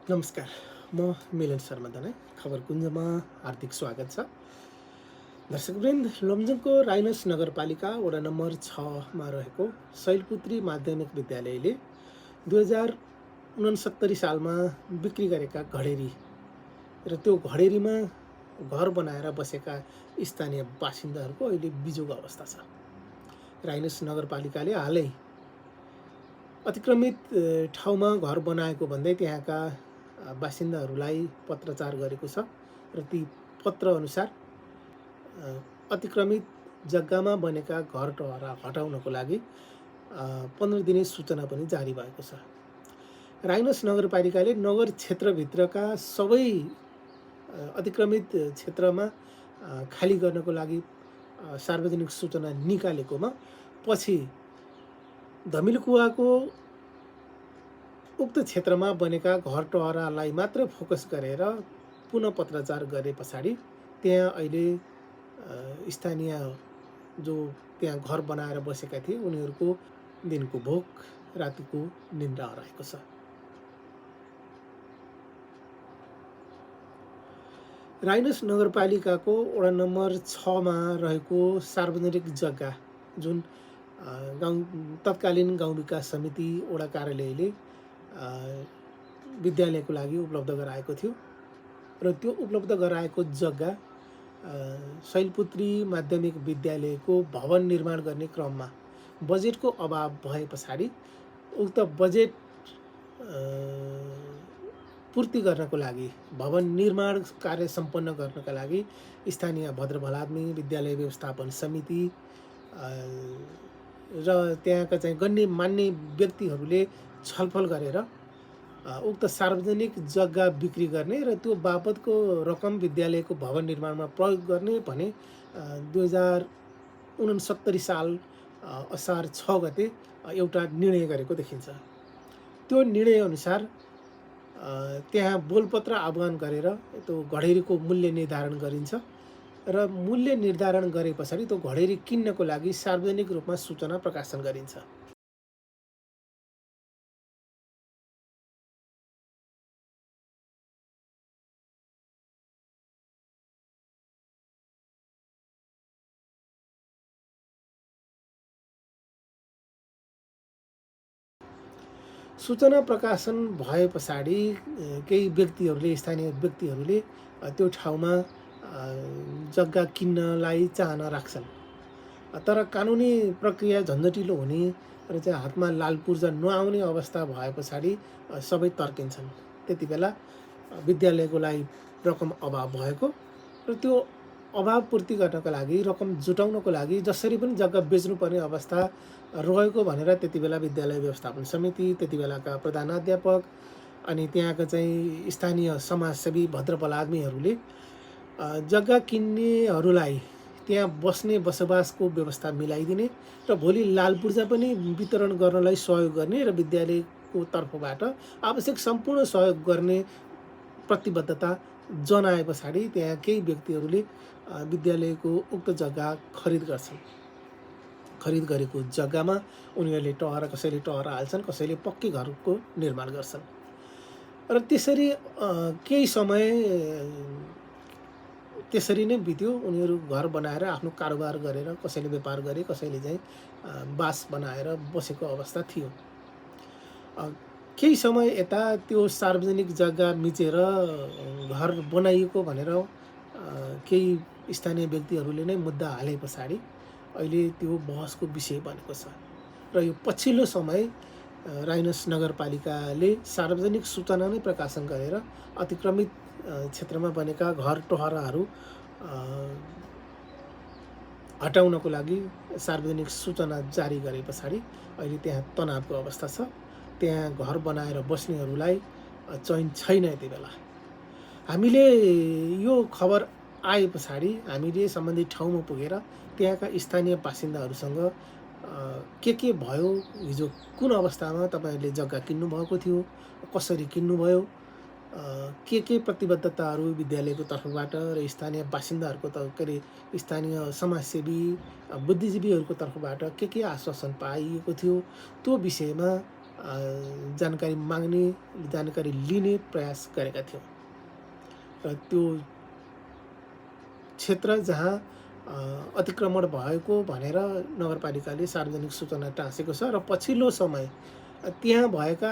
नमस्कार, म मिलन शर्मा दनाई खबर कुञ्जमा हार्दिक स्वागत छ। दर्शकवृन्द, लमजुङको राइनस नगरपालिका वडा नम्बर 6मा रहेको शैलपुत्री माध्यमिक विद्यालयले 2069 सालमा बिक्री गरेका घडेरी र त्यो घडेरीमा घर बनाएर बसेका स्थानीय बासिन्दाहरूको अहिले बिजोग अवस्था छ। राइनस नगरपालिकाले हालै अतिक्रमित ठाउँमा घर बनाएको भन्दै त्यहाँका बासिन्दाहरूलाई पत्रचार गरेको छ र ती पत्रअनुसार अतिक्रमित जग्गामा बनेका घर टहरा हटाउनको लागि 15 दिने सूचना पनि जारी भएको छ। राइनस नगरपालिकाले नगर क्षेत्रभित्रका सबै अतिक्रमित क्षेत्रमा खाली गर्नको लागि सार्वजनिक सूचना निकालेकोमा पछि धमिलोकुवाको उक्त क्षेत्रमा बनेका घर टहरालाई मात्र फोकस गरेर पुनः पत्रचार गरे पछाडि त्यहाँ अहिले स्थानीय जो त्यहाँ घर बनाएर बसेका थिए उनीहरूको दिनको भोक, रातिको निन्द्रा हराएको छ। राइनस नगरपालिकाको वडा नम्बर 6मा रहेको सार्वजनिक जग्गा जुन तत्कालीन गाउँ विकास समिति वडा कार्यालयले विद्यालयको लागि उपलब्ध गराएको थियो र त्यो उपलब्ध गराएको जग्गा शैलपुत्री माध्यमिक विद्यालयको भवन निर्माण गर्ने क्रममा बजेटको अभाव भए पछाडि उक्त बजेट पूर्ति गर्नको लागि भवन निर्माण कार्य सम्पन्न गर्नका लागि स्थानीय भद्रभलाद्मी विद्यालय व्यवस्थापन समिति र त्यहाँका चाहिँ गण्यमान्य व्यक्तिहरूले छलफल गरेर उक्त सार्वजनिक जग्गा बिक्री गर्ने र त्यो बापतको रकम विद्यालयको भवन निर्माणमा प्रयोग गर्ने भने 2069 साल असार 6 गते एउटा निर्णय गरेको देखिन्छ। त्यो निर्णयअनुसार त्यहाँ बोलपत्र आह्वान गरेर त्यो घडेरीको मूल्य निर्धारण गरिन्छ र मूल्य निर्धारण गरे पछाडि त्यो घडेरी किन्नको लागि सार्वजनिक रूपमा सूचना प्रकाशन गरिन्छ। सूचना प्रकाशन भए पछाडि केही व्यक्तिहरूले स्थानीय व्यक्तिहरूले त्यो ठाउँमा जग्गा किन्नलाई चाहना राख्छन्, तर कानुनी प्रक्रिया झन्झटिलो हुने र चाहिँ हातमा लाल पूर्जा नआउने अवस्था भए पछाडि सबै तर्किन्छन्। त्यति बेला विद्यालयको लागि रकम अभाव भएको र त्यो अभाव पूर्ति गर्नको लागि रकम जुटाउनको लागि जसरी पनि जग्गा बेच्नुपर्ने अवस्था रहेको भनेर त्यति बेला विद्यालय व्यवस्थापन समिति, त्यति बेलाका प्रधानाध्यापक अनि त्यहाँका चाहिँ स्थानीय समाजसेवी भद्रपलाग्मीहरूले जग्गा किन्नेहरूलाई त्यहाँ बस्ने बसोबासको व्यवस्था मिलाइदिने र भोलि लाल पूर्जा पनि वितरण गर्नलाई सहयोग गर्ने र विद्यालयको तर्फबाट आवश्यक सम्पूर्ण सहयोग गर्ने प्रतिबद्धता जनाए पछाडि त्यहाँ केही व्यक्तिहरूले विद्यालयको उक्त जग्गा खरिद गर्छन्। खरिद गरेको जग्गामा उनीहरूले टहरा कसैले टहरा हाल्छन्, कसैले पक्कै घरको निर्माण गर्छन् र त्यसरी केही समय त्यसरी नै बित्यो। उनीहरू घर बनाएर आफ्नो कारोबार गरेर कसैले व्यापार गरे, कसैले चाहिँ बास बनाएर बसेको अवस्था थियो। केही समय यता त्यो सार्वजनिक जग्गा मिचेर घर बनाइएको भनेर केही स्थानीय व्यक्तिहरूले नै मुद्दा हाले पछाडि अहिले त्यो बहसको विषय बनेको छ र यो पछिल्लो समय राइनस नगरपालिकाले सार्वजनिक सूचना नै प्रकाशन गरेर अतिक्रमित क्षेत्रमा बनेका घर टहराहरू हटाउनको लागि सार्वजनिक सूचना जारी गरे पछाडि अहिले त्यहाँ तनावको अवस्था छ। त्यहाँ घर बनाएर बस्नेहरूलाई चैन छैन। यति बेला हामीले यो खबर आए पछाडि हामीले सम्बन्धित ठाउँमा पुगेर त्यहाँका स्थानीय बासिन्दाहरूसँग के भयो, हिजो कुन अवस्थामा तपाईँहरूले जग्गा किन्नुभएको थियो, कसरी किन्नुभयो, के प्रतिबद्धताहरू विद्यालयको तर्फबाट र स्थानीय बासिन्दाहरूको के अरे स्थानीय समाजसेवी बुद्धिजीवीहरूको तर्फबाट के आश्वासन पाइएको थियो, त्यो विषयमा जानकारी माग्ने, जानकारी लिने प्रयास गरेका थियौँ र त्यो क्षेत्र जहाँ अतिक्रमण भएको भनेर नगरपालिकाले सार्वजनिक सूचना टाँसेको छ र पछिल्लो समय त्यहाँ भएका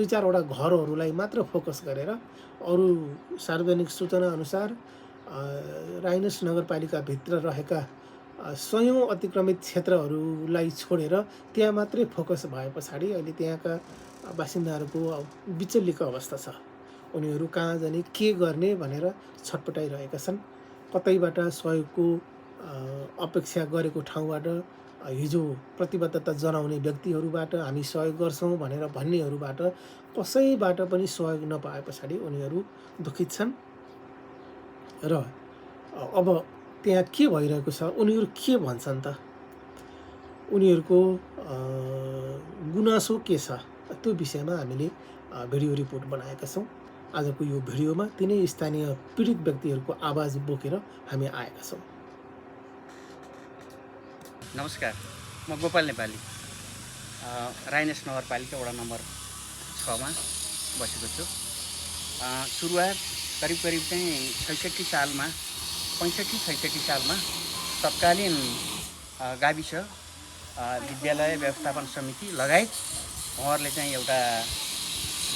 2-4वटा घरहरूलाई मात्र फोकस गरेर अरू सार्वजनिक सूचना अनुसार राइनस नगरपालिकाभित्र रहेका सयौँ अतिक्रमित क्षेत्रहरूलाई छोडेर त्यहाँ मात्रै फोकस भए पछाडि अहिले त्यहाँका बासिन्दाहरूको विचल्लीको अवस्था छ। उनीहरू कहाँ जाने, के गर्ने भनेर छटपटाइरहेका छन्। कतैबाट सहयोगको अपेक्षा गरेको ठाउँबाट, हिजो प्रतिबद्धता जनाउने व्यक्तिहरूबाट, हामी सहयोग गर्छौँ भनेर भन्नेहरूबाट कसैबाट पनि सहयोग नपाए पछाडि उनीहरू दुखित छन् र अब त्यहाँ के भइरहेको छ, उनीहरू के भन्छन् त, उनीहरूको गुनासो के छ, त्यो विषयमा हामीले भिडियो रिपोर्ट बनाएका छौँ। आजको यो भिडियोमा तिनै स्थानीय पीडित व्यक्तिहरूको आवाज बोकेर हामी आएका छौँ। नमस्कार, म गोपाल नेपाली राइनस नगरपालिका वडा नम्बर 6 मा बसेको छु। सुरुवात करिब चाहिँ 65 सालमा तत्कालीन गाविस विद्यालय व्यवस्थापन समिति लगायत उहाँहरूले चाहिँ एउटा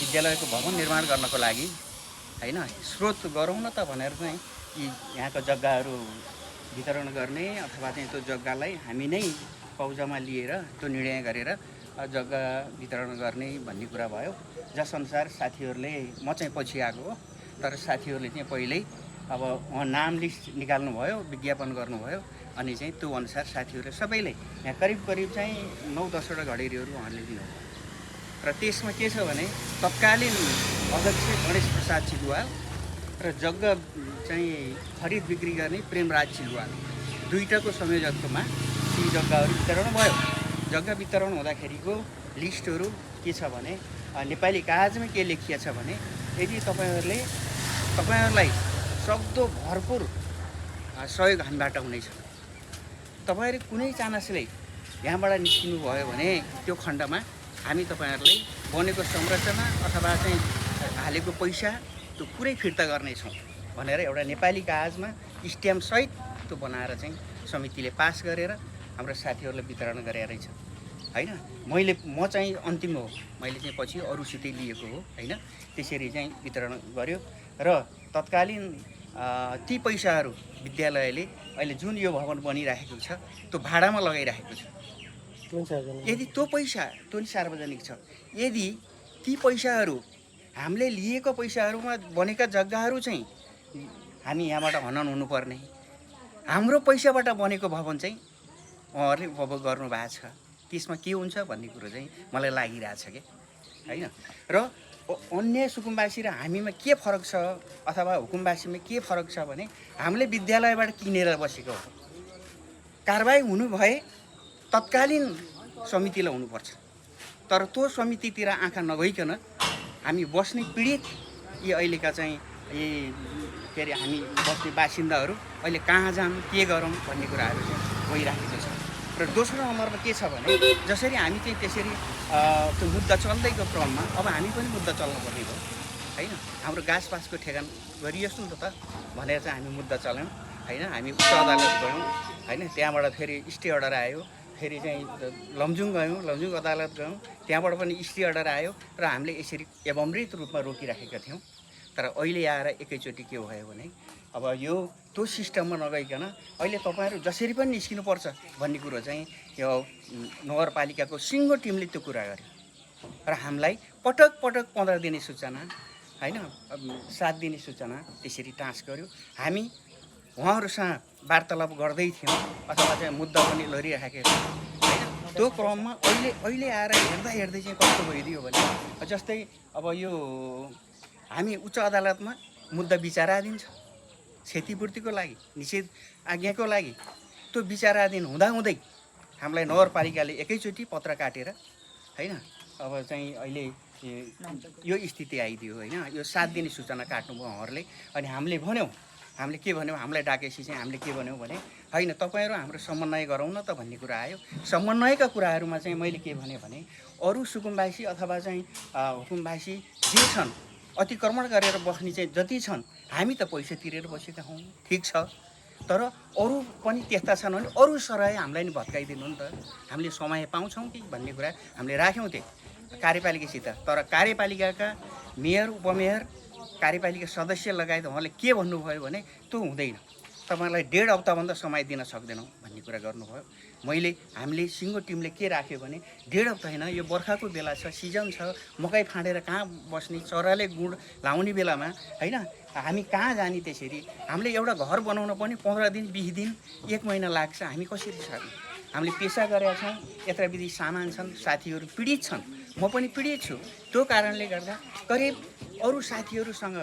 विद्यालयको भवन निर्माण गर्नको लागि हैन स्रोत गरौँ न त भनेर चाहिँ यी यहाँको जग्गाहरू वितरण गर्ने अथवा चाहिँ त्यो जग्गालाई हामी नै कब्जामा लिएर त्यो निर्णय गरेर जग्गा वितरण गर्ने भन्ने कुरा भयो। जसअनुसार साथीहरूले, म चाहिँ पछि आएको हो, तर साथीहरूले चाहिँ पहिल्यै अब उहाँ नाम लिस्ट निकाल्नुभयो, विज्ञापन गर्नुभयो, अनि चाहिँ त्यो अनुसार साथीहरूले सबैले यहाँ करिब चाहिँ 9-10वटा घडेरीहरू उहाँहरूले दिनुभयो। र त्यसमा के छ भने तत्कालीन अध्यक्ष गणेश प्रसाद चिलुवाल र जग्गा चाहिँ खरिद बिक्री गर्ने प्रेमराज चिलुवाल दुईटाको संयोजकत्वमा ती जग्गाहरू वितरण भयो। जग्गा वितरण हुँदाखेरिको लिस्टहरू के छ भने नेपाली कागजमा के लेखिएको छ भने यदि तपाईँहरूलाई सक्दो भरपुर सहयोग हामीबाट हुनेछ, तपाईँहरू कुनै चानसले यहाँबाट निस्किनु भयो भने त्यो खण्डमा हामी तपाईँहरूलाई बनेको संरचना अथवा चाहिँ हालेको पैसा त्यो पुरै फिर्ता गर्नेछौँ भनेर एउटा नेपाली कागजमा स्ट्याम्पसहित त्यो बनाएर चाहिँ समितिले पास गरेर हाम्रो साथीहरूलाई वितरण गरेर रहेछ हैन। म चाहिँ अन्तिम हो, मैले चाहिँ पछि अरूसितै लिएको हो हैन। त्यसरी चाहिँ वितरण गर्यो र तत्कालीन ती पैसाहरू विद्यालयले अहिले जुन यो भवन बनिरहेको छ त्यो भाडामा लगाइरहेको छ। यदि त्यो पैसा त्यो नि सार्वजनिक छ, यदि ती पैसाहरू हामीले लिएको पैसाहरूमा बनेका जग्गाहरू चाहिँ हामी यहाँबाट हनन हुनुपर्ने, हाम्रो पैसाबाट बनेको भवन चाहिँ उहाँहरूले उपभोग गर्नुभएको छ, त्यसमा के हुन्छ भन्ने कुरो चाहिँ मलाई लागिरहेछ कि हैन। र अन्य सुकुम्बासी र हामीमा के फरक छ अथवा हुकुमबासीमा के फरक छ भने हामीले विद्यालयबाट किनेर बसेको हो। कारबाही हुनु भए तत्कालीन समितिलाई हुनुपर्छ, तर त्यो समितितिर आँखा नगइकन हामी बस्ने पीडित यी अहिलेका चाहिँ यी के अरे हामी बस्ने बासिन्दाहरू अहिले कहाँ जाऊँ, के गरौँ भन्ने कुराहरू चाहिँ गइराखेको छ। र दोस्रो नम्बरमा के छ भने जसरी हामी चाहिँ त्यसरी त्यो मुद्दा चल्दैको क्रममा अब हामी पनि मुद्दा चल्नुपर्ने भयो हैन। हाम्रो गाँसपासको ठेगान गरियोस् न त भनेर चाहिँ हामी मुद्दा चलायौँ हैन। हामी उच्च अदालत गयौँ हैन, त्यहाँबाट फेरि स्टे अर्डर आयो, फेरि चाहिँ लमजुङ गयौँ, लमजुङ अदालत गयौँ, त्यहाँबाट पनि स्टे अर्डर आयो र हामीले यसरी एवमृत रूपमा रोकिराखेका थियौँ। तर अहिले आएर एकैचोटि के भयो भने अब यो त्यो सिस्टममा नगइकन अहिले तपाईँहरू जसरी पनि निस्किनुपर्छ भन्ने कुरो चाहिँ यो नगरपालिकाको सिङ्गो टिमले त्यो कुरा गर्यो र हामीलाई पटक 15 दिने सूचना हैन, 7 दिने सूचना त्यसरी टाँस गर्यो। हामी उहाँहरूसँग वार्तालाप गर्दै थियौँ अथवा चाहिँ मुद्दा पनि लडिराखेका थियौँ हैन। त्यो क्रममा अहिले आएर हेर्दै चाहिँ कस्तो भइदियो भने जस्तै अब यो हामी उच्च अदालतमा मुद्दा विचाराधीन छ क्षतिपूर्तिको लागि, निषेध आज्ञाको लागि। त्यो विचाराधीन हुँदाहुँदै हामीलाई नगरपालिकाले एकैचोटि पत्र काटेर हैन अब चाहिँ अहिले यो स्थिति आइदियो हैन। यो 7 दिने सूचना काट्नुभयो उहाँहरूले। अनि हामीले के भन्यौँ, हामीलाई डाकेपछि चाहिँ हामीले के भन्यौँ भने होइन तपाईँहरू हाम्रो समन्वय गरौँ न त भन्ने कुरा आयो। समन्वयका कुराहरूमा चाहिँ मैले के भने अरू सुकुम्बासी अथवा चाहिँ हुकुमबासी जे छन् अतिक्रमण गरेर बस्ने चाहिँ जति छन् हामी त पैसा तिरेर बसेका हौँ, ठिक छ। तर अरू पनि त्यस्ता छन् भने अरू सराय हामीलाई नि भत्काइदिनु नि त, हामीले समय पाउँछौँ कि भन्ने कुरा हामीले राख्यौँ त्यही कार्यपालिकासित। तर कार्यपालिकाका मेयर उपमेयर कार्यपालिका सदस्य लगायत उहाँले के भन्नुभयो भने त्यो हुँदैन, तपाईँलाई 1.5 हप्ताभन्दा समय दिन सक्दैनौँ भन्ने कुरा गर्नुभयो। हामीले सिङ्गो टिमले के राख्यो भने 1.5 हप्ता होइन, यो बर्खाको बेला छ, सिजन छ, मकै फाँडेर कहाँ बस्ने, चराले गुड लाउने बेलामा होइन हामी कहाँ जाने। त्यसरी हामीले एउटा घर बनाउन पनि 15 दिन 20 दिन 1 महिना लाग्छ। हामी कसरी सर्ने? हामीले पेसा गरेका छौँ, यत्रविधि सामान छन्, साथीहरू पीडित छन्, म पनि पीडित छु। त्यो कारणले गर्दा करिब अरू साथीहरूसँग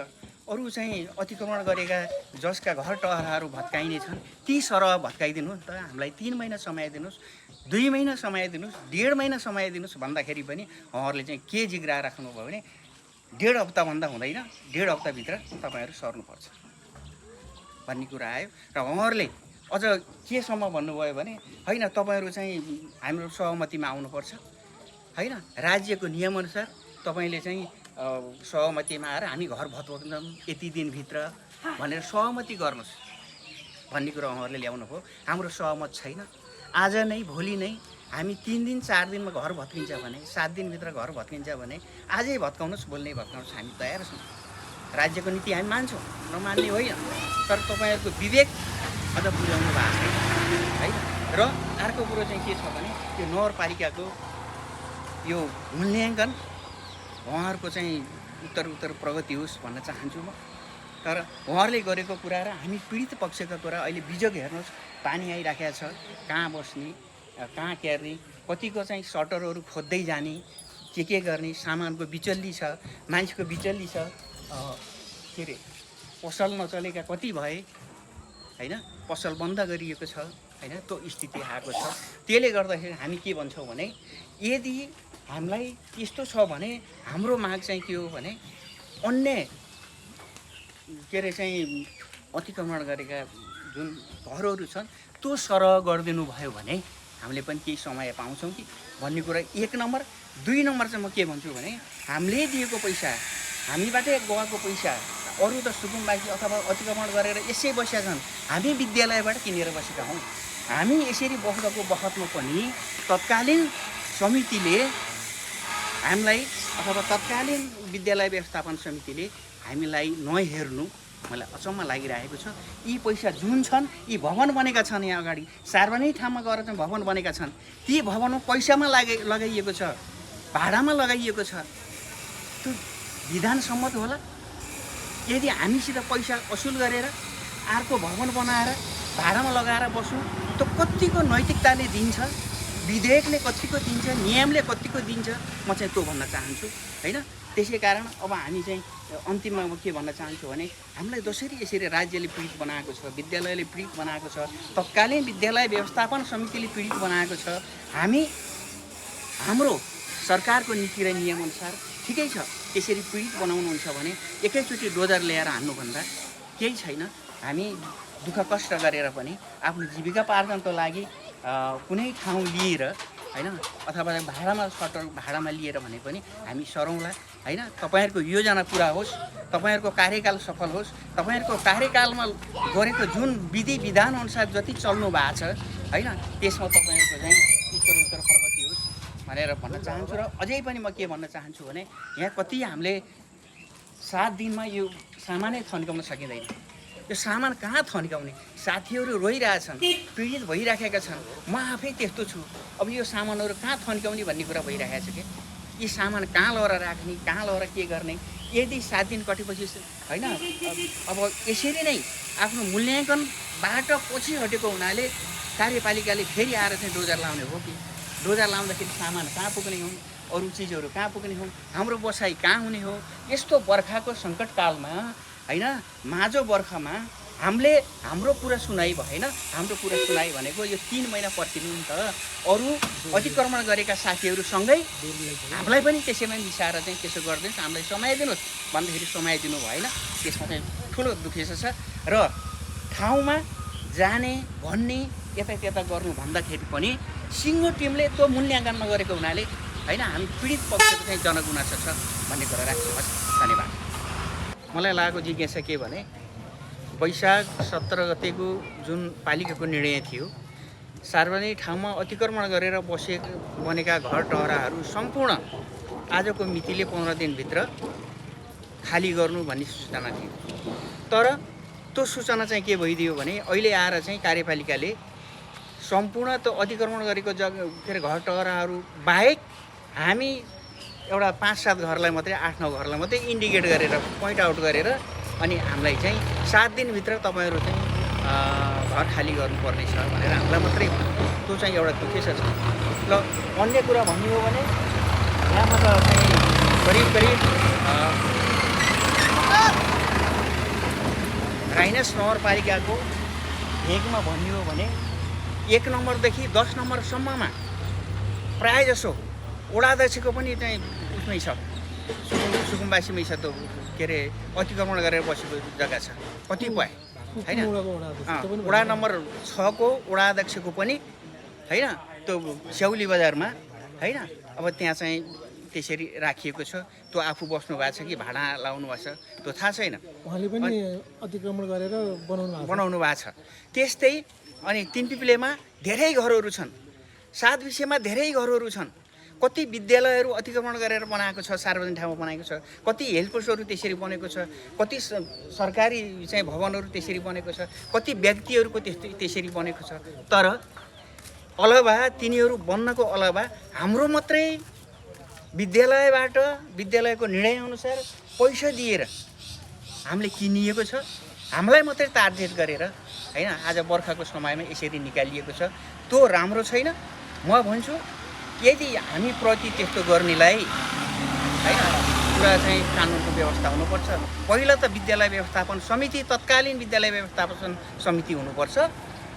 अरू चाहिँ अतिक्रमण गरेका जसका घर टहराहरू भत्काइने छन् ती सरह भत्काइदिनु त, हामीलाई 3 महिना समय दिनुहोस्, 2 महिना समय दिनुहोस्, 1.5 महिना समय दिनुहोस् भन्दाखेरि पनि उहाँहरूले चाहिँ के जिग्रा राख्नुभयो भने 1.5 हप्ताभन्दा हुँदैन, 1.5 हप्ताभित्र तपाईँहरू सर्नुपर्छ भन्ने कुरा आयो। र उहाँहरूले अझ केसम्म भन्नुभयो भने होइन तपाईँहरू चाहिँ हाम्रो सहमतिमा आउनुपर्छ, होइन राज्यको नियमअनुसार तपाईँले चाहिँ सहमतिमा आएर हामी घर भत्काउँछौँ यति दिनभित्र भनेर सहमति गर्नुहोस् भन्ने कुरा उहाँहरूले ल्याउनु भयो। हाम्रो सहमत छैन। आज नै भोलि नै हामी 3 दिन 4 दिनमा घर भत्किन्छ भने, 7 दिनभित्र घर भत्किन्छ भने आजै भत्काउनुहोस्, भोलि नै भत्काउनुहोस्, हामी तयार छौँ। राज्यको नीति हामी मान्छौँ, नमान्ने होइन। तर तपाईँहरूको विवेक अझ बुझाउनु भएको छैन है। र अर्को कुरो चाहिँ के छ भने यो नगरपालिकाको यो मूल्याङ्कन उहाँहरूको चाहिँ उत्तर प्रगति होस् भन्न चाहन्छु म। तर उहाँहरूले गरेको कुरा र हामी पीडित पक्षका कुरा अहिले बिजोग हेर्नुहोस्, पानी आइराखेको छ, कहाँ बस्ने, कहाँ क्यार्ने, कतिको चाहिँ सटरहरू खोज्दै जाने, के गर्ने, सामानको बिचल्ली छ, मान्छेको बिचल्ली छ, के अरे पसल नचलेका कति भए होइन, पसल बन्द गरिएको छ होइन, त्यो स्थिति आएको छ। त्यसले गर्दाखेरि हामी के भन्छौँ भने यदि हामीलाई त्यस्तो छ भने हाम्रो माग चाहिँ के हो भने अन्य के अरे चाहिँ अतिक्रमण गरेका जुन घरहरू छन् त्यो सरह गरिदिनु भयो भने हामीले पनि केही समय पाउँछौँ कि भन्ने कुरा 1 नम्बर। 2 नम्बर चाहिँ म के भन्छु भने हामीले दिएको पैसा, हामीबाटै गएको पैसा अरू त सुकुम्बासी अथवा अतिक्रमण गरेर यसै बसेका छन्, हामी विद्यालयबाट किनेर बसेका हौँ। हामी यसरी बस्दाको बखतमा पनि तत्कालीन समितिले हामीलाई अथवा तत्कालीन विद्यालय व्यवस्थापन समितिले हामीलाई नहेर्नु मलाई अचम्म लागिरहेको छ। यी पैसा जुन छन् यी भवन बनेका छन्, यहाँ अगाडि सार्वजनिक ठाउँमा गएर चाहिँ भवन बनेका छन्, ती भवनमा पैसामा लगाइएको छ, भाडामा लगाइएको छ। त्यो विधान सम्मत होला? यदि हामीसित पैसा असुल गरेर अर्को भवन बनाएर भाडामा लगाएर बस्नु त कतिको नैतिकताले दिन्छ, विधेयकले कतिको दिन्छ, नियमले कतिको दिन्छ, म चाहिँ त्यो भन्न चाहन्छु होइन। त्यसै कारण अब हामी चाहिँ अन्तिममा म के भन्न चाहन्छु भने हामीलाई जसरी यसरी राज्यले पीडित बनाएको छ, विद्यालयले पीडित बनाएको छ, तत्कालीन विद्यालय व्यवस्थापन समितिले पीडित बनाएको छ, हामी हाम्रो सरकारको नीति र नियमअनुसार ठिकै छ त्यसरी पीडित बनाउनुहुन्छ भने एकैचोटि डोजर ल्याएर हान्नुभन्दा केही छैन। हामी दुःख कष्ट गरेर पनि आफ्नो जीविका पार्जनको लागि कुनै ठाउँ लिएर होइन अथवा भाडामा लिएर भने पनि हामी सरौँला होइन। तपाईँहरूको योजना पुरा होस्, तपाईँहरूको कार्यकाल सफल होस्, तपाईँहरूको कार्यकालमा गरेको जुन विधि विधान अनुसार जति चल्नु भएको छ होइन त्यसमा तपाईँहरूको चाहिँ उत्तर प्रगति होस् भनेर भन्न चाहन्छु। र अझै पनि म के भन्न चाहन्छु भने यहाँ कति हामीले 7 दिनमा यो सामानै थन्काउन सकिँदैन। यो सामान कहाँ थन्काउने? साथीहरू रोइरहेछन्, पीडित भइराखेका छन्, म आफै त्यस्तो छु। अब यो सामानहरू कहाँ थन्काउने भन्ने कुरा भइरहेको छ कि यी सामान कहाँ लगेर राख्ने, कहाँ लगेर के गर्ने? यदि 7 दिन कटेपछि होइन अब यसरी नै आफ्नो मूल्याङ्कनबाट पछि हटेको हुनाले कार्यपालिकाले फेरि आएर चाहिँ डोजर लाउने हो कि डोजर लाउँदाखेरि सामान कहाँ पुग्ने हुन्, अरू चिजहरू कहाँ पुग्ने हुन्, हाम्रो बसाइ कहाँ हुने हो? यस्तो बर्खाको सङ्कटकालमा होइन माझो बर्खामा हाम्रो कुरा सुनाइ भएन। हाम्रो कुरा सुनाइ भनेको यो 3 महिना पर्खिनु नि त। अरू अतिक्रमण गरेका साथीहरूसँगै हामीलाई पनि त्यसैमा मिसाएर चाहिँ त्यसो गरिदिनुहोस्, हामीलाई समय दिनुहोस् भन्दाखेरि समय दिनु भएन। त्यसमा चाहिँ ठुलो दुखेसो छ। र ठाउँमा जाने भन्ने यता गर्नु भन्दाखेरि पनि सिङ्गो टिमले त्यो मूल्याङ्कन नगरेको हुनाले होइन हामी पीडित पक्षको चाहिँ जनगुनासो छ भन्ने कुरा राख्नुहोस्। धन्यवाद। मलाई लागेको जिज्ञासा के भने वैशाख 17 गतेको जुन पालिकाको निर्णय थियो सार्वजनिक ठाउँमा अतिक्रमण गरेर बनेका घर टहराहरू सम्पूर्ण आजको मितिले 15 दिनभित्र खाली गर्नु भन्ने सूचना थियो। तर त्यो सूचना चाहिँ के भइदियो भने अहिले आएर चाहिँ कार्यपालिकाले सम्पूर्ण त्यो अतिक्रमण गरेको के अरे घर टहराहरू बाहेक हामी एउटा 5-7 घरलाई मात्रै 8-9 घरलाई मात्रै इन्डिकेट गरेर पोइन्ट आउट गरेर अनि हामीलाई चाहिँ 7 दिनभित्र तपाईँहरू चाहिँ घर खाली गर्नुपर्ने छ भनेर हामीलाई मात्रै त्यो चाहिँ एउटा दुखेछ। ल अन्य कुरा भन्ने हो भने यहाँमा त चाहिँ करिब राइनस नगरपालिकाको भेगमा भन्ने हो भने 1 नम्बरदेखि 10 नम्बरसम्ममा प्रायःजसो वडाध्यक्षको पनि चाहिँ उसमै छ, सुकुम्बासीमै छ। त्यो के अरे अतिक्रमण गरेर बसेको जग्गा छ कतिपय होइन। वडा नम्बर 6 को वडाध्यक्षको पनि होइन त्यो स्याउली बजारमा होइन। अब त्यहाँ चाहिँ त्यसरी राखिएको छ। त्यो आफू बस्नु भएको छ कि भाडा लाउनु भएको छ त्यो थाहा छैन। उहाँले पनि अतिक्रमण गरेर बनाउनु भएको छ। त्यस्तै अनि तिनपिप्लेमा धेरै घरहरू छन्, 7 विषयमा धेरै घरहरू छन्। कति विद्यालयहरू अतिक्रमण गरेर बनाएको छ, सार्वजनिक ठाउँमा बनाएको छ। कति हेल्थ पोस्टहरू त्यसरी बनेको छ। कति सरकारी चाहिँ भवनहरू त्यसरी बनेको छ। कति व्यक्तिहरूको त्यसरी बनेको छ। तर अलावा तिनीहरू बन्नको अलावा हाम्रो मात्रै विद्यालयबाट विद्यालयको निर्णयअनुसार पैसा दिएर हामीले किनिएको छ। हामीलाई मात्रै टार्गेट गरेर होइन आज बर्खाको समयमा यसरी निकालिएको छ। त्यो राम्रो छैन। म भन्छु यदि हामी प्रति त्यस्तो गर्नेलाई होइन पुरा चाहिँ कानुनको व्यवस्था हुनुपर्छ। पहिला त विद्यालय व्यवस्थापन समिति, तत्कालीन विद्यालय व्यवस्थापन समिति हुनुपर्छ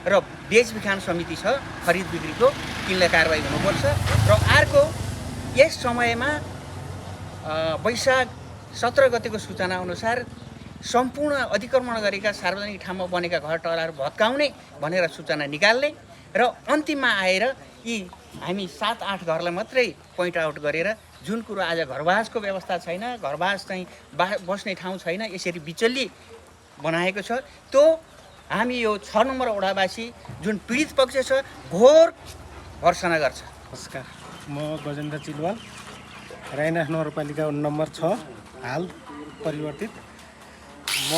र बेचबिखान समिति छ खरिद बिक्रीको, तिनलाई कारबाही हुनुपर्छ। र अर्को यस समयमा वैशाख 17 गतेको सूचना अनुसार सम्पूर्ण अतिक्रमण गरेका सार्वजनिक ठाउँमा बनेका घर टहराहरू भत्काउने भनेर सूचना निकाल्ने र अन्तिममा आएर यी हामी 7-8 घरलाई मात्रै पोइन्ट आउट गरेर जुन कुरो आज घरवासको व्यवस्था छैन, घरवास चाहिँ बस्ने ठाउँ छैन, यसरी बिचल्ली बनाएको छ। त्यो हामी यो 6 नम्बर वडावासी जुन पीडित पक्ष छ घोर भर्सना गर्छ। नमस्कार, म गजेन्द्र चिलवाल, राइनस नगरपालिका नम्बर 6 हाल परिवर्तित। म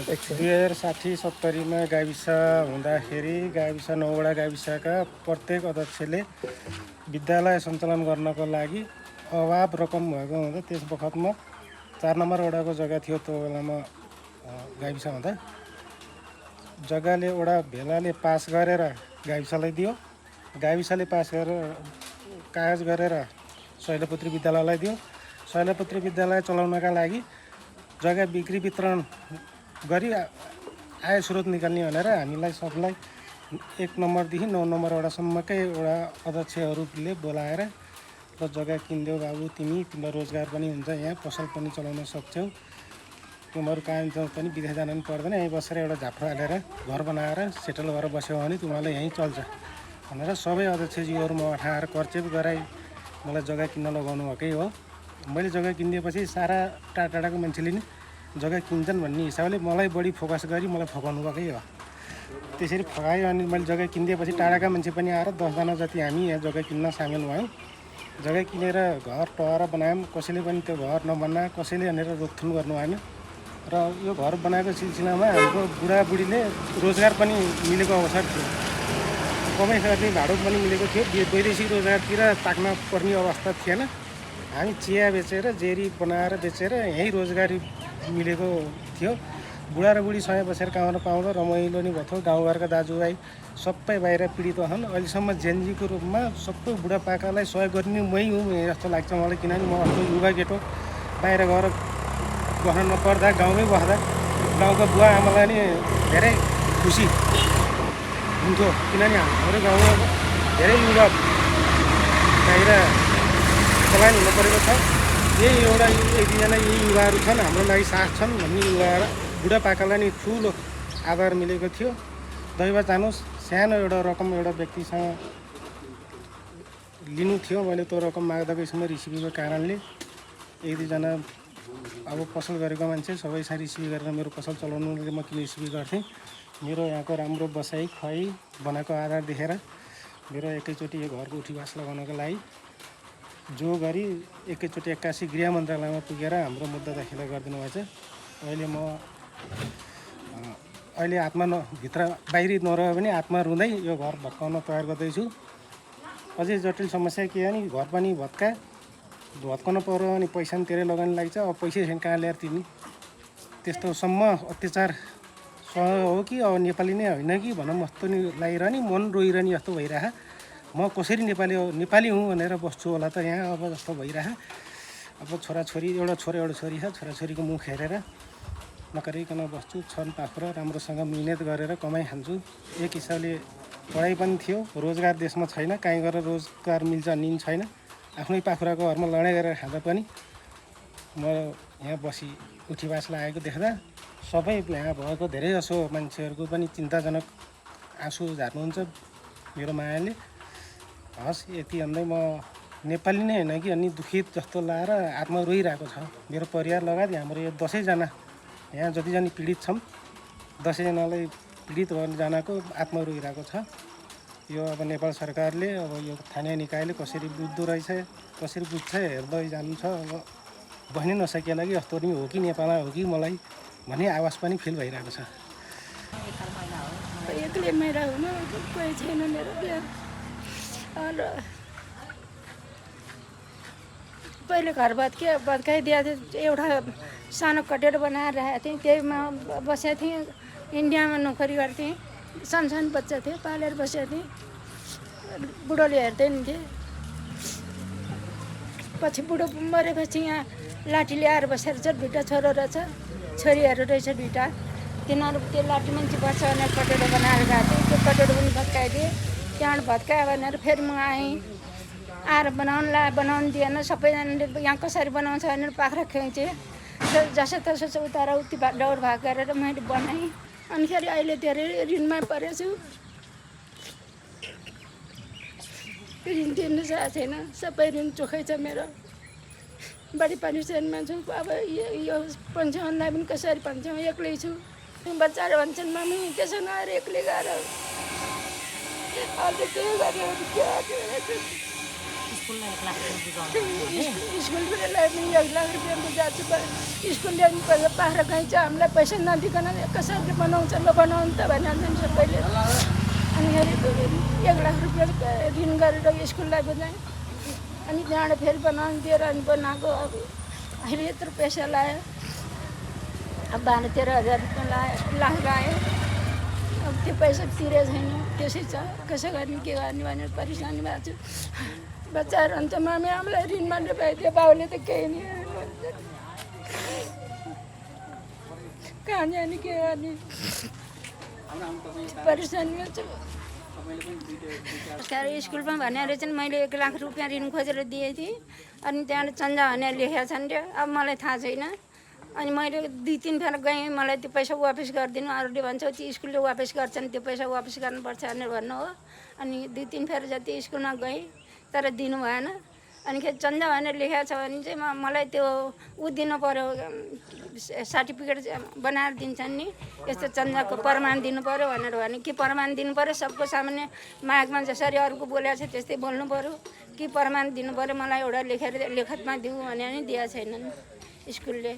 2060-70मा गाविस हुँदाखेरि गाविस 9वटा गाविसका प्रत्येक अध्यक्षले विद्यालय सञ्चालन गर्नको लागि अभाव रकम भएको हुँदा त्यस बखतमा 4 नम्बर वडाको जग्गा थियो। त्यो बेलामा गाविस हुँदा जग्गाले वडा भेलाले पास गरेर गाविसलाई दियो। गाविसले पास गरेर कागज गरेर शैलपुत्री विद्यालयलाई दियो। शैलपुत्री विद्यालय चलाउनका लागि जग्गा बिक्री वितरण गरी आय स्रोत निकाल्ने भनेर हामीलाई सबलाई 1 नम्बरदेखि 9 नम्बर वडासम्मकै वडा अध्यक्षहरूले बोलाएर र जग्गा किनिदेऊ बाबु, तिमीलाई रोजगार पनि हुन्छ, यहाँ पसल पनि चलाउन सक्छौ, तिमीहरू कहाँ पनि विदेश जान पनि पर्दैन, यहीँ बसेर एउटा झाप्रो हालेर घर बनाएर सेटल गरेर बस्यो भने तिमीलाई यहीँ चल्छ भनेर सबै अध्यक्षजीहरू म उठाएर कर्चेप गराइ मलाई जग्गा किन्न लगाउनु भएकै हो। मैले जग्गा किनिदिएपछि सारा टाढाको मान्छेले नि जग्गा किन्छन् भन्ने हिसाबले मलाई बढी फोकस गरी मलाई फकाउनु भएकै हो। त्यसरी फकायो अनि मैले जग्गा किनिदिएपछि टाढाका मान्छे पनि आएर 10 जना जति हामी यहाँ जग्गा किन्न सामेल भयौँ। जग्गा किनेर घर टहरा बनायौँ। कसैले पनि त्यो घर नबना, कसैले भनेर रोकथुम गर्नु भएन। र यो घर बनाएको सिलसिलामा हाम्रो बुढाबुढीले रोजगार पनि मिलेको अवसर थियो। कमाइ गर्ने भाडो पनि मिलेको थियो। वैदेशिक रोजगारतिर ताक्न पर्ने अवस्था थिएन। हामी चिया बेचेर जेरी बनाएर बेचेर यहीँ रोजगारी मिलेको थियो। बुढा र बुढी सँगै बसेर खान पाउँदा रमाइलो नि भयो। गाउँघरका दाजुभाइ सबै बाहिर पीडित हन्। अहिलेसम्म जेनजीको रूपमा सबै बुढापाकालाई सहयोग गर्ने मै हुँ जस्तो लाग्छ मलाई, किनभने म आफ्नो युवा केटो बाहिर गएर बस्न नपर्दा गाउँमै बस्दा गाउँका बुवा आमालाई नि धेरै खुसी हुन्थ्यो, किनभने हाम्रो गाउँमा धेरै युवा बाहिर चलान हुन परेको छ। यही एउटा एक दुईजना यही युवाहरू छन् हाम्रो लागि साथ छन् भन्ने युवा बुढापाकालाई नि ठुलो आधार मिलेको थियो। दैव जानुहोस् सानो एउटा रकम एउटा व्यक्तिसँग लिनु थियो, मैले त्यो रकम माग्दाको यसमा रिसिभीको कारणले एक दुईजना अब पसल गरेको मान्छे सबैसँग रिसिभी गरेर मेरो पसल चलाउनुले म किन रिसिभी गर्थेँ। मेरो यहाँको राम्रो बसाइ खुवाइ बनाएको आधार देखेर मेरो एकैचोटि यो घरको उठीवास लगाउनको लागि जो गरी एकैचोटि 81 गृह मन्त्रालयमा पुगेर हाम्रो मुद्दा दाखिला गरिदिनु भएछ। अहिले आत्मा भित्र बाहिरी नरह्यो भने आत्मा रुँदै यो घर भत्काउन तयार गर्दैछु। अझै जटिल समस्या के हो नि, घर पनि भत्काउन पर्यो अनि पैसा पनि धेरै लगानी लाग्छ। अब पैसा छैन कहाँ ल्याएर तिर्ने, त्यस्तोसम्म अत्याचार हो कि अब नेपाली नै होइन कि भनौँ जस्तो नि लागिरहने, मन रोइरहने जस्तो भइरह। म कसरी नेपाली हुँ भनेर बस्छु होला त यहाँ अब जस्तो भइरह। अब छोराछोरी एउटा छोरी छ, छोराछोरीको मुख हेरेर नकरिकन बस्छु। छन् पाखुरा राम्रोसँग मिहिनेत गरेर कमाइ खान्छु। एक हिसाबले पढाइ पनि थियो, रोजगार देशमा छैन, कहीँ गएर रोजगार मिल्छ निन छैन। आफ्नै पाखुराको घरमा लडाइँ गरेर खाँदा पनि म यहाँ बसी उठीवास लागेको देख्दा सबै यहाँ भएको धेरै जसो मान्छेहरूको पनि चिन्ताजनक आँसु झार्नुहुन्छ मेरो मायाले। हस् यति भन्दै म नेपाली नै होइन कि अनि दुखित जस्तो लाएर आत्मा रोइरहेको छ। मेरो परिवार लगायत हाम्रो यो 10जना यहाँ जतिजना पीडित छौँ 10जनालाई पीडित गर्नेजनाको आत्मा रोइरहेको छ। यो अब नेपाल सरकारले अब यो स्थानीय निकायले कसरी बुझ्दो रहेछ, कसरी बुझ्छ हेर्दै जानु छ। अब बस्नै नसकेला कि जस्तो नि हो कि नेपालमा हो कि मलाई भन्ने आवाज पनि फिल भइरहेको छ। एक्लै मेरो हुन कोही छैन मेरो बिहा। पहिले घर भत्काइदिएको थियो, एउटा सानो कटेर बनाएर राखेको थिएँ, त्यहीमा बसेको थिएँ। इन्डियामा नोकरी गर्थेँ, सानो बच्चा थियो पालेर बसेको थिएँ। बुढोले हेर्दैन थिएँ। पछि बुढो मरेपछि यहाँ लाठी ल्याएर बसेर छ, 2टा छोरो रहेछ, छोरीहरू रहेछ 2टा। तिनीहरू त्यो लाठी मान्छे बस्छ भनेर कटेरो बनाएर गएको थिएँ। त्यो कटेरो पनि भत्काइदिएँ। त्यहाँबाट भत्कायो भनेर फेरि म आएँ। आएर बनाउनु दिएन। सबैजनाले यहाँ कसरी बनाउँछ भनेर पाख्रा खिचेँ। जसो तसो उतार उति दौड भाग गरेर मैले बनाएँ। अनि फेरि अहिले धेरै ऋणमा परेको छु। ऋण तिर्नु सकेको छैन, सबै ऋण चोखै छ मेरो। बढी पेन्सनमा छु। अब यो पेन्सनलाई पनि कसरी भन्छौँ, एक्लै छु। बच्चाहरू भन्छन् मम्मी त्यसो नगएर एक्लै गएर अहिले के गर्यो स्कुल पनि 1 लाख रुपियाँको जान्छु। स्कुल ल्याउनु पर्छ, पाख्रा खाइन्छ। हामीलाई पैसा नदिकन कसरी बनाउँछ ल बनाउनु त भनिहाल्छन् सबैले। अनि फेरि 1 लाख रुपियाँ ऋण गरेर स्कुललाई बुझाएँ। अनि त्यहाँबाट फेरि बनाउनु दिएर अनि बनाएको। अब अहिले यत्रो पैसा लगायो, अब 12-13 हज़ार लगायो। अब त्यो पैसा तिरेको छैन, त्यसै छ। कसो गर्ने के गर्ने भनेर परेशानी भएको छु। बच्चाहरू भन्छ मामी हामीलाई ऋण मात्र पाइदियो, बाउले त केही नि कहाँ जाने के गर्ने परेशानीमा छु। स्कुलमा भनेर चाहिँ मैले 1 लाख रुपियाँ ऋण खोजेर दिएँ थिएँ। अनि त्यहाँबाट चन्दा भनेर लेखेका छन् रे। अब मलाई थाहा छैन। अनि मैले 2-3 फेर गएँ, मलाई त्यो पैसा वापस गरिदिनु। अरूले भन्छ त्यो स्कुलले वापस गर्छन्, त्यो पैसा वापस गर्नुपर्छ भनेर भन्नु हो। अनि 2-3 फेर जति स्कुलमा गएँ तर दिनु भएन। अनि के चन्दा भनेर लेखेको छ भने चाहिँ मलाई त्यो दिनु पऱ्यो, सर्टिफिकेट बनाएर दिन्छन् नि, यस्तो चन्दाको प्रमाण दिनु पऱ्यो भनेर भने के प्रमाण दिनु पऱ्यो? सबको सामान्य मागमा जसरी अरूको बोलेको छ त्यस्तै बोल्नु पऱ्यो कि प्रमाण दिनु पऱ्यो? मलाई एउटा लेखतमा दिउँ भने नि दिएको छैनन् स्कुलले।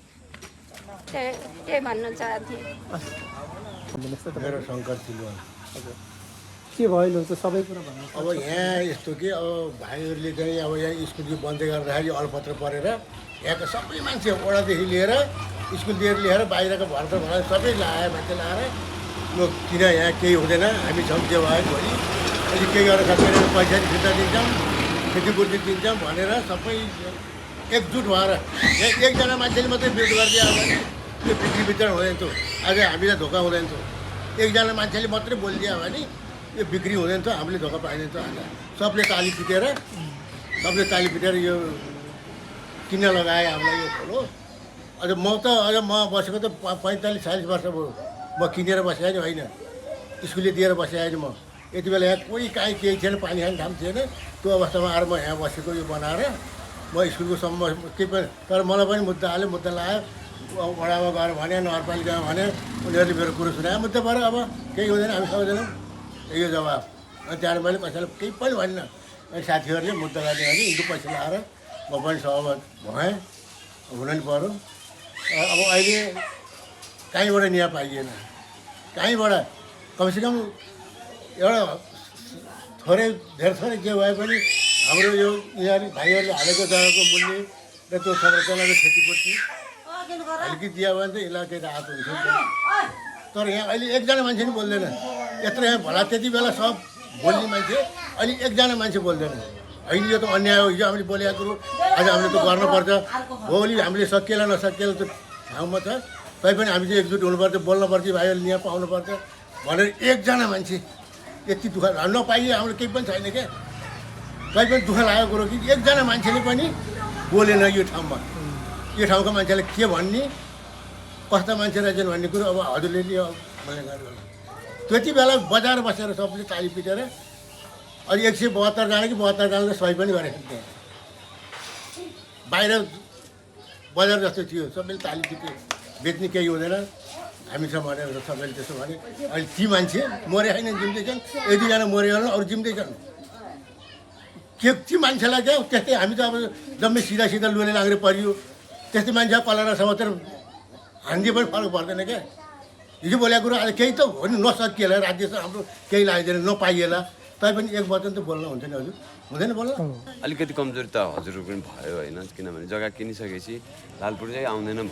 त्यही भन्न चाहन्थेँ। मेरो शङ्कर सिलवान। के भयो त सबै कुरा भन्नु। अब यहाँ यस्तो कि अब भाइहरूले चाहिँ अब यहाँ स्कुल बन्दै गर्दाखेरि अलपत्र परेर यहाँको सबै मान्छे वडादेखि लिएर स्कुलदेखि लिएर बाहिरको भर्खर भएर सबै लायो मान्छे लाएर यो किन यहाँ केही हुँदैन, हामी छौँ त्यो भयो भोलि अहिले केही गरेर सकेर पैसा फिर्ता दिन्छौँ, क्षतिपूर्ति दिन्छौँ भनेर सबै एकजुट भएर एकजना मान्छेले मात्रै विरोध गरिदियो भने त्यो बिक्री वितरण हुँदैन थियो। आज हामीलाई धोका हुँदैन थियो। एकजना मान्छेले मात्रै बोलिदियो भने यो बिक्री हुँदैन थियो, हामीले धोका पाइँदैन थियो। आज सबले ताली पिटेर यो किन लगाएँ हामीलाई यो खोलो। अझ म बसेको त 45-40 वर्ष भयो। म किनेर बसेँ नि होइन, स्कुलले दिएर बसेँ नि म। यति बेला यहाँ कोही काहीँ केही थिएन, पानी खाने ठाउँ थिएन। त्यो अवस्थामा आएर म यहाँ बसेको यो बनाएर म स्कुलको सम्म केही पनि। तर मलाई पनि मुद्दा हाल्यो, मुद्दा लगायो, वडामा गएर भने, नगरपालिकामा भने, उनीहरूले मेरो कुरो सुनायो। मुद्दा पऱ्यो, अब केही हुँदैन, हामी सबैजना यो जवाब। अनि त्यहाँबाट मैले कसैलाई केही पनि भनिनँ। अनि साथीहरूले मुद्दा गर्ने भने यिनको पैसा लगाएर म पनि सहमत भएँ, हुन नि पऱ्यो। अब अहिले कहीँबाट न्याय पाइएन, कहीँबाट कमसेकम एउटा धेरै थोरै जे भए पनि हाम्रो यो यहाँनिर भाइहरूले हालेको जग्गाको मूल्य र त्यो संरचनाको क्षतिपूर्ति अलिकति दियो भने त यसलाई केही राहत हुन्छ नि त। तर यहाँ अहिले एकजना मान्छे नि बोल्दैन। यत्रो यहाँ भला त्यति बेला सब बोल्ने मान्छे, अहिले एकजना मान्छे बोल्दैन। होइन यो त अन्याय हो, हिजो हामीले बोलेको कुरो आज हामीले त गर्नुपर्छ। भोलि हामीले सकिएला नसकिएला त ठाउँमा छ, तैपनि हामी चाहिँ एकजुट हुनुपर्छ, बोल्नुपर्छ, भाइहरूले न्याय पाउनुपर्छ भनेर एकजना मान्छे यति दुःख नपाइए हाम्रो केही पनि छैन क्या। तैपनि दुःख लागेको कुरो कि एकजना मान्छेले पनि बोलेन यो ठाउँमा। यो ठाउँको मान्छेले के भन्ने, कस्ता मान्छे रहेछन् भन्ने कुरो अब हजुरले नि मैले गर्नु। त्यति बेला बजार बसेर सबले ताली पिटेर अहिले 172 जना कि 72 जनाले सही पनि गरेको थिएँ। बाहिर बजार जस्तो थियो, सबैले ताली पिटे, बेच्ने केही हुँदैन हामीसँग भनेर सबैले त्यसो भने। अहिले ती मान्छे मरे होइन, जिम्दैछन्। 1-2 जना मरे होला, अरू जिम्दैछन्। के ती मान्छेलाई क्या त्यस्तै हामी त अब जम्मै सिधा लुले लाग्ने परियो। त्यस्तै मान्छे कलरा समातेर हान्दिए पनि फरक पर्दैन क्या। हिजो बोलेको कुरो अहिले केही त हो नि, नसकिएला राज्य हाम्रो केही लाग्दैन, नपाइएला, तैपनि एक वचन त बोल्न हुन्छ नि हजुर, हुँदैन बोल्न? अलिकति कमजोरी त हजुरको पनि भयो होइन, किनभने जग्गा किनिसकेपछि लालपुर चाहिँ आउँदैन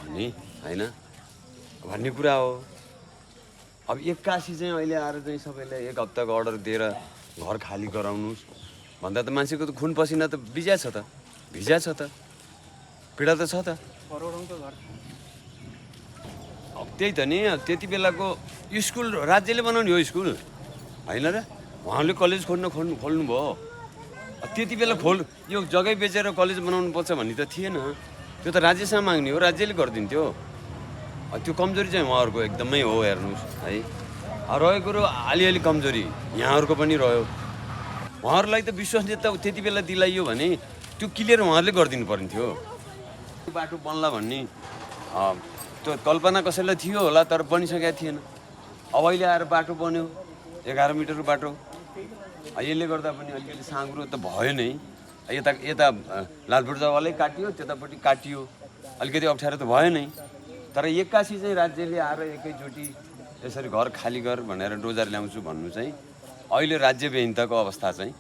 भन्ने कुरा हो। अब 81 चाहिँ अहिले आएर चाहिँ सबैलाई 1 हप्ताको अर्डर दिएर घर खाली गराउनुहोस् भन्दा त मान्छेको त खुन पसिना त भिजा छ त, पीडा त छ त। अब त्यही त नि, त्यति बेलाको स्कुल राज्यले बनाउने हो स्कुल होइन र, उहाँले कलेज खोल्नु भयो। त्यति बेला यो जग्गै बेचेर कलेज बनाउनु पर्छ भन्ने त थिएन, त्यो त राज्यसँग माग्ने हो, राज्यले गरिदिन्थ्यो। त्यो कमजोरी चाहिँ उहाँहरूको एकदमै हो हेर्नुहोस् है। रहेको कुरो अलिअलि कमजोरी यहाँहरूको पनि रह्यो। उहाँहरूलाई त विश्वसनीयता त्यति बेला दिलाइयो भने त्यो क्लियर उहाँहरूले गरिदिनु परिन्थ्यो। बाटो बन्ला भन्ने त्यो कल्पना कसैलाई थियो होला, तर बनिसकेको थिएन। अब अहिले आएर बाटो बन्यो, 11 मिटरको बाटो। यसले गर्दा पनि अलिकति साँघुरो त भयो नै। यता लालपुर जग्गालाई काटियो, त्यतापट्टि काटियो, अलिकति अप्ठ्यारो त भयो नै। तर 81 चाहिँ राज्यले आएर एकैचोटि यसरी घर खाली गर भनेर डोजर ल्याउँछु भन्नु चाहिँ अहिले राज्य विहीनताको अवस्था चाहिँ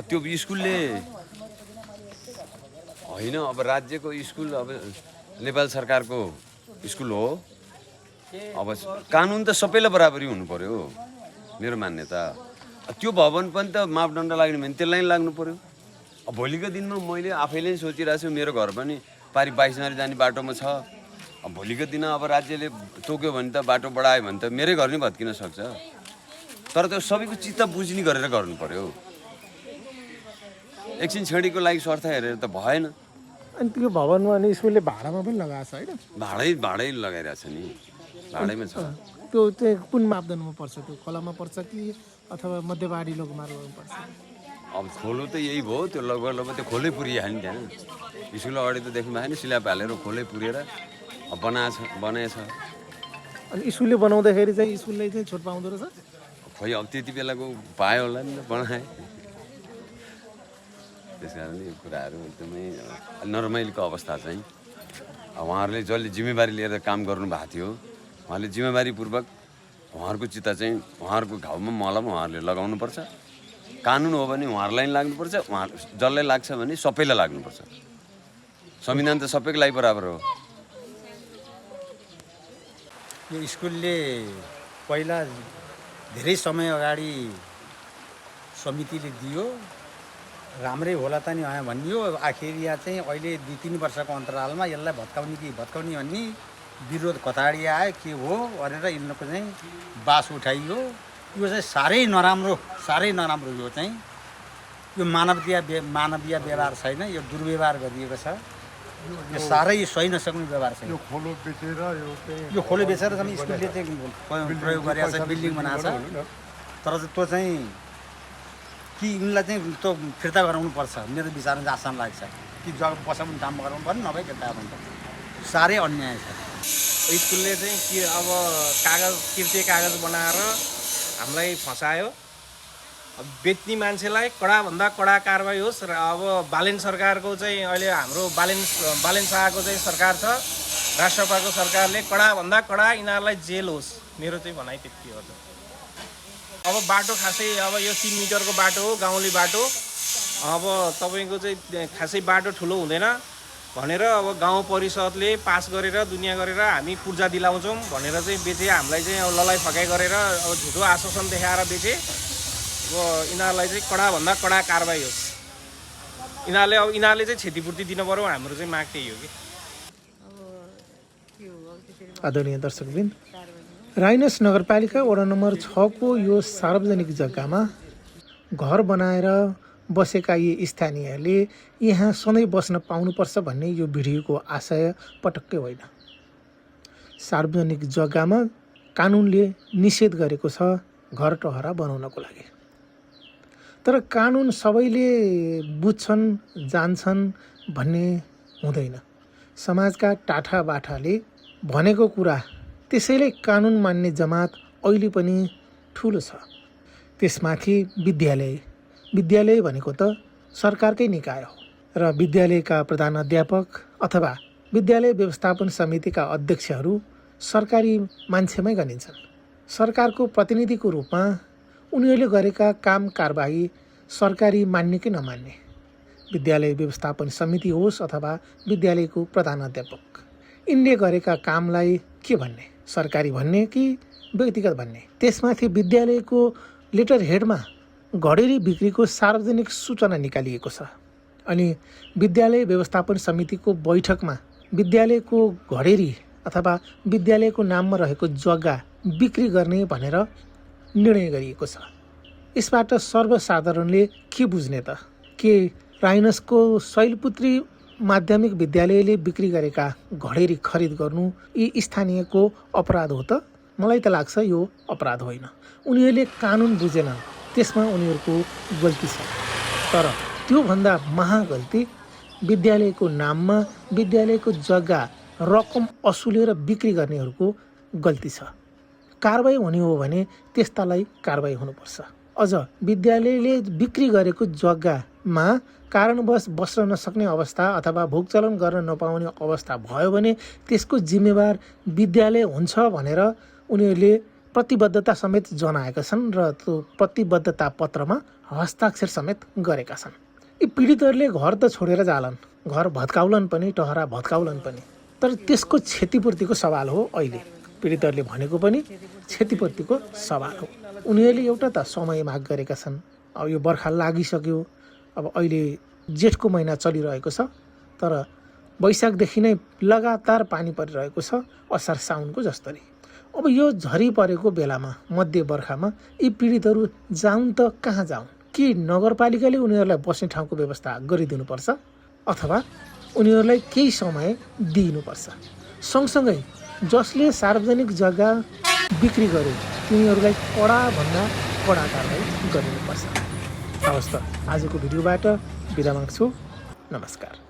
त्यो स्कुलले होइन। अब राज्यको स्कुल, अब नेपाल सरकारको स्कुल हो। अब कानुन त सबैलाई बराबरी हुनु पर्यो मेरो मान्यता। त्यो भवन पनि त मापदण्ड लाग्ने भने त्यसलाई लाग्नु पर्यो। अब भोलिको दिनमा मैले आफैले सोचिरहेको छु, मेरो घर पनि पारि 22 माइल जाने बाटोमा छ। अब भोलिको दिन अब राज्यले तोक्यो भने त, बाटो बढायो भने त मेरै घर नै भत्किन सक्छ। तर त्यो सबैको चित्त बुझ्ने गरेर गर्नु पर्यो। एकछिन छेडीको लागि स्वार्थ हेरेर त भएन। अनि त्यो भवनमा अनि स्कुलले भाडामा पनि लगाएको छ होइन? भाडै लगाइरहेछ नि, भाडैमा छ। त्यो चाहिँ कुन मापदण्डमा पर्छ? त्यो खोलामा पर्छ कि अथवा मध्यपहाडी लोकमार्गमा पर्छ? अब खोलो त यही भयो, त्यो लगभग त्यो खोलै पुरिहाल्यो नि त्यहाँ। स्कुल अगाडि त देख्नु भएन, स्ल्याब हालेर खोलै पुरेर बनाएछ। अनि स्कुलले बनाउँदाखेरि चाहिँ स्कुलले चाहिँ छुट पाउँदो रहेछ? खोइ अब त्यति बेलाको पायो होला नि, बनाए। त्यस कारण यो कुराहरू एकदमै नरमाइलोको अवस्था चाहिँ उहाँहरूले जसले जिम्मेवारी लिएर काम गर्नुभएको थियो, उहाँले जिम्मेवारीपूर्वक उहाँहरूको चित्त चाहिँ उहाँहरूको घाउमा मलम उहाँहरूले लगाउनुपर्छ। कानुन हो भने उहाँहरूलाई लाग्नुपर्छ, उहाँ जसलाई लाग्छ भने सबैलाई लाग्नुपर्छ। संविधान त सबैको लागि बराबर हो। यो स्कुलले पहिला धेरै समय अगाडि समितिले दियो, राम्रै होला त नि भनियो। आखिर यहाँ चाहिँ अहिले 2-3 वर्षको अन्तरालमा यसलाई भत्काउने भन्ने विरोध कताडी आयो। के हो भनेर यिनीहरूको चाहिँ बास उठाइयो। यो चाहिँ साह्रै नराम्रो यो चाहिँ यो मानवीय व्यवहार छैन, यो दुर्व्यवहार गरिएको छ। यो साह्रै सही नसक्ने व्यवहार छ। यो खोलो बेचेर चाहिँ स्कुलले चाहिँ प्रयोग गरेको छ, बिल्डिङ बनाएको छ। तर त्यो चाहिँ कि उनलाई चाहिँ त्यो फिर्ता गराउनु पर्छ, मेरो विचारमा चाहिँ आसान लाग्छ कि जग्गा बसाउनु काम गराउनु पर्ने, नभए फिर्ता गर्नु पर्छ। साह्रै अन्याय छ। स्कुलले चाहिँ के अब कृत्य कागज बनाएर हामीलाई फसायो। अब बेच्ने मान्छेलाई कडाभन्दा कडा कारवाही होस्। र अब बालेन सरकारको चाहिँ अहिले हाम्रो बालेन शाहको चाहिँ सरकार छ, राष्ट्रपाको सरकारले कडाभन्दा कडा यिनीहरूलाई जेल होस्, मेरो चाहिँ भनाइ त्यति हो। अब बाटो खासै अब यो 3 मिटरको बाटो हो, गाउँले बाटो। अब तपाईँको चाहिँ खासै बाटो ठुलो हुँदैन भनेर अब गाउँ परिषदले पास गरेर दुनियाँ गरेर हामी पूर्जा दिलाउँछौँ भनेर चाहिँ बेचे। हामीलाई चाहिँ अब ललाइ फकाइ गरेर अब झुटो आश्वासन देखाएर बेचे। अब यिनीहरूलाई चाहिँ कडाभन्दा कडा कारवाही होस्। यिनीहरूले चाहिँ क्षतिपूर्ति दिनु पर्यो, हाम्रो चाहिँ माग त्यही हो कि। आदरणीय दर्शकवृन्द, राइनस नगरपालिका वडा नम्बर 6 को यो सार्वजनिक जग्गामा घर बनाएर बसेका यी स्थानीयहरूले यहाँ सधैँ बस्न पाउनुपर्छ भन्ने यो भिडियोको आशय पटक्कै होइन। सार्वजनिक जग्गामा कानुनले निषेध गरेको छ घर टहरा बनाउनको लागि। तर कानुन सबैले बुझ्छन् जान्छन् भन्ने हुँदैन। समाजका टाठा बाठाले भनेको कुरा त्यसैले कानुन मान्ने जमात अहिले पनि ठुलो छ। त्यसमाथि विद्यालय भनेको त सरकारकै निकाय हो र विद्यालयका प्रधानाध्यापक अथवा विद्यालय व्यवस्थापन समितिका अध्यक्षहरू सरकारी मान्छेमै गनिन्छन्। सरकारको प्रतिनिधिको रूपमा उनीहरूले गरेका काम कारबाही सरकारी मान्ने कि नमान्ने, विद्यालय व्यवस्थापन समिति होस् अथवा विद्यालयको प्रधानाध्यापक, यिनले गरेका कामलाई के भन्ने, सरकारी भन्ने कि व्यक्तिगत भन्ने। त्यसमाथि विद्यालयको लेटर हेडमा घडेरी बिक्रीको सार्वजनिक सूचना निकालिएको छ। अनि विद्यालय व्यवस्थापन समितिको बैठकमा विद्यालयको घडेरी अथवा विद्यालयको नाममा रहेको जग्गा बिक्री गर्ने भनेर निर्णय गरिएको छ। यसबाट सर्वसाधारणले के बुझ्ने त? के राइनसको शैलपुत्री माध्यमिक विद्यालयले बिक्री गरेका घडेरी खरिद गर्नु यी स्थानीयको अपराध हो त? मलाई त लाग्छ यो अपराध होइन। उनीहरूले कानुन बुझेनन्, त्यसमा उनीहरूको गल्ती छ। तर त्योभन्दा महागल्ती विद्यालयको नाममा विद्यालयको जग्गा रकम असुलेर बिक्री गर्नेहरूको गल्ती छ। कारबाही हुने हो भने त्यस्तालाई कारबाही हुनुपर्छ। अझ विद्यालयले बिक्री गरेको जग्गामा कारणवश बस्न नसक्ने अवस्था अथवा भोगचलन गर्न नपाउने अवस्था भयो भने त्यसको जिम्मेवार विद्यालय हुन्छ भनेर उनीहरूले प्रतिबद्धता समेत जनाएका छन् र त्यो प्रतिबद्धता पत्रमा हस्ताक्षर समेत गरेका छन्। यी पीडितहरूले घर त छोडेर जालान्, घर भत्काउलन पनि, टहरा भत्काउलन पनि, तर त्यसको क्षतिपूर्तिको सवाल हो। अहिले पीडितहरूले भनेको पनि क्षतिपूर्तिको सवाल हो। उनीहरूले एउटा त समय माग गरेका छन्। अब यो बर्खा लागिसक्यो, अब अहिले जेठको महिना चलिरहेको छ, तर वैशाखदेखि नै लगातार पानी परिरहेको छ, असार साउनको जस्तरी। अब यो झरी परेको बेलामा मध्य बर्खामा यी पीडितहरू जाउन् त कहाँ जाउन्? कि नगरपालिकाले उनीहरूलाई बस्ने ठाउँको व्यवस्था गरिदिनुपर्छ अथवा उनीहरूलाई केही समय दिइनुपर्छ। सँगसँगै जसले सार्वजनिक जग्गा बिक्री गरे तिनीहरूलाई कडाभन्दा कडा कारबाही गरिनुपर्छ। हवस् त, आजको भिडियोबाट बिदा माग्छु। नमस्कार।